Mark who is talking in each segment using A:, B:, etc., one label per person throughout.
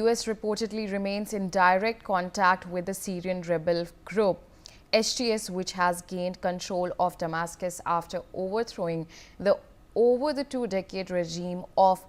A: US reportedly remains in direct contact with the Syrian rebel group HTS, which has gained control of Damascus after overthrowing the over the 2-decade regime of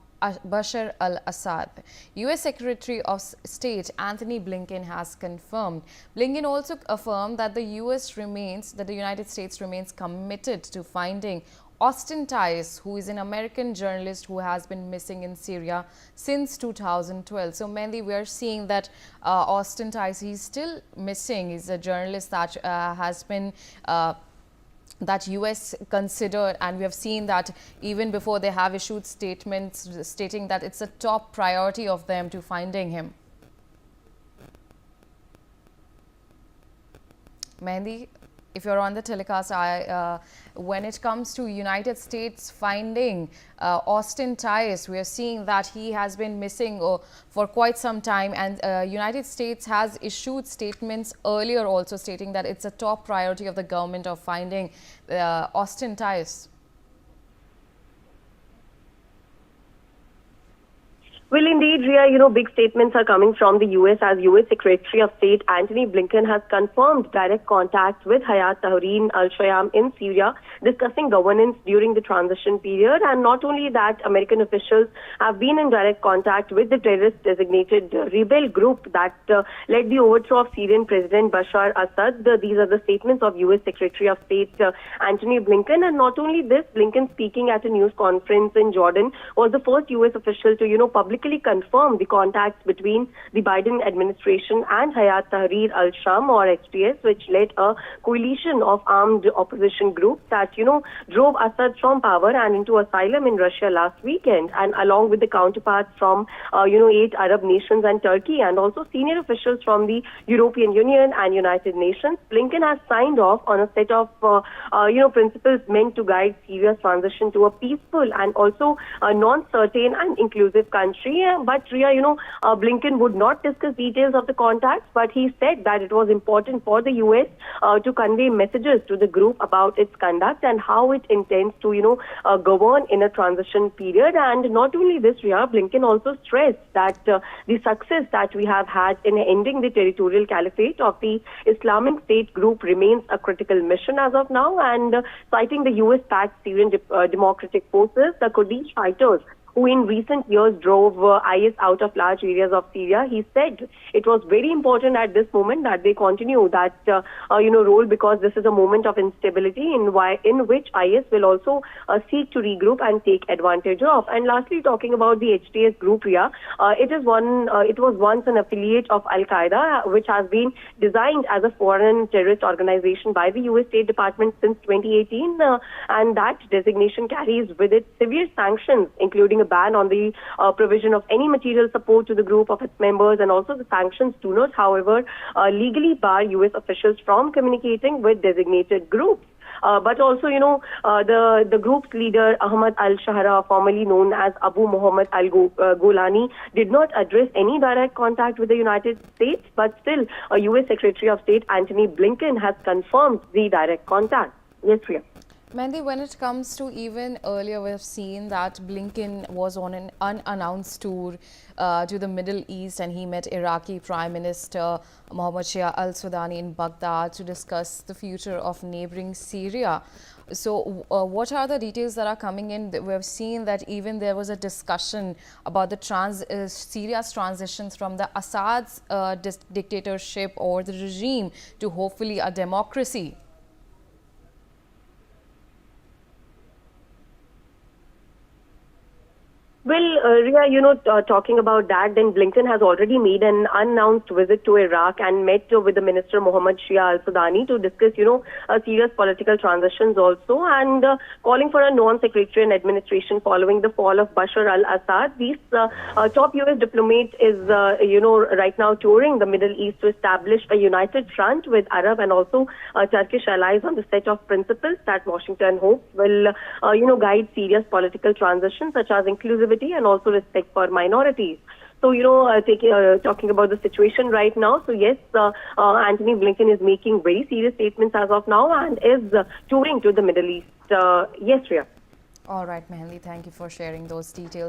A: Bashar al-Assad. US Secretary of State Antony Blinken has confirmed. Blinken also affirmed that the United States remains committed to finding Austin Tice, who is an American journalist who has been missing in Syria since 2012. So, Mendi, we are seeing that Austin Tice, he's still missing. He's a journalist that has been that US considered, and we have seen that even before they have issued statements stating that it's a top priority of them to finding him. Mendi, if you're on the telecast, when it comes to United States finding Austin Tice, we are seeing that he has been missing for quite some time, and United States has issued statements earlier also stating that it's a top priority of the government of finding Austin Tice.
B: Well, indeed, Ria, big statements are coming from the U.S. as U.S. Secretary of State Antony Blinken has confirmed direct contact with Hayat Tahrir al-Sham in Syria, discussing governance during the transition period. And not only that, American officials have been in direct contact with the terrorist-designated rebel group that led the overthrow of Syrian President Bashar al-Assad. These are the statements of U.S. Secretary of State Antony Blinken. And not only this, Blinken speaking at a news conference in Jordan was the first U.S. official to, publicly confirmed the contacts between the Biden administration and Hayat Tahrir al-Sham, or HTS, which led a coalition of armed opposition groups that, drove Assad from power and into asylum in Russia last weekend, and along with the counterparts from, 8 Arab nations and Turkey, and also senior officials from the European Union and United Nations. Blinken has signed off on a set of, principles meant to guide Syria's transition to a peaceful and also a non-certain and inclusive country. But Ria, Blinken would not discuss details of the contacts, but he said that it was important for the U.S. To convey messages to the group about its conduct and how it intends to, govern in a transition period. And not only this, Ria, Blinken also stressed that the success that we have had in ending the territorial caliphate of the Islamic State group remains a critical mission as of now, and citing the U.S.-backed Syrian Democratic Forces, the Kurdish fighters who in recent years drove IS out of large areas of Syria. He said it was very important at this moment that they continue that, role, because this is a moment of instability in which IS will also seek to regroup and take advantage of. And lastly, talking about the HTS group, Ria, it was once an affiliate of Al-Qaeda, which has been designed as a foreign terrorist organization by the U.S. State Department since 2018, and that designation carries with it severe sanctions, including a ban on the provision of any material support to the group of its members, and also the sanctions do not, however, legally bar U.S. officials from communicating with designated groups. But also, the group's leader, Ahmad al-Shahra, formerly known as Abu Muhammad al-Golani, did not address any direct contact with the United States, but still, U.S. Secretary of State Antony Blinken has confirmed the direct contact. Yes, Priya.
A: Mendi, when it comes to even earlier, we've seen that Blinken was on an unannounced tour to the Middle East, and he met Iraqi Prime Minister Mohammed Shia al-Sudani in Baghdad to discuss the future of neighboring Syria. So what are the details that are coming in? We've seen that even there was a discussion about the Syria's transitions from the Assad's dictatorship or the regime to hopefully a democracy.
B: Well, Ria, talking about that, then Blinken has already made an unannounced visit to Iraq and met with the Minister Mohammed Shia al-Sudani to discuss, Syria's political transitions also, and calling for a non-sectarian administration following the fall of Bashar al-Assad. This top U.S. diplomat is, right now touring the Middle East to establish a united front with Arab and also Turkish allies on the set of principles that Washington hopes will, guide Syria's political transition, such as inclusivity and also respect for minorities. So, talking about the situation right now, so yes, Antony Blinken is making very serious statements as of now and is touring to the Middle East. Yes, Ria.
A: All right, Mehendi, thank you for sharing those details.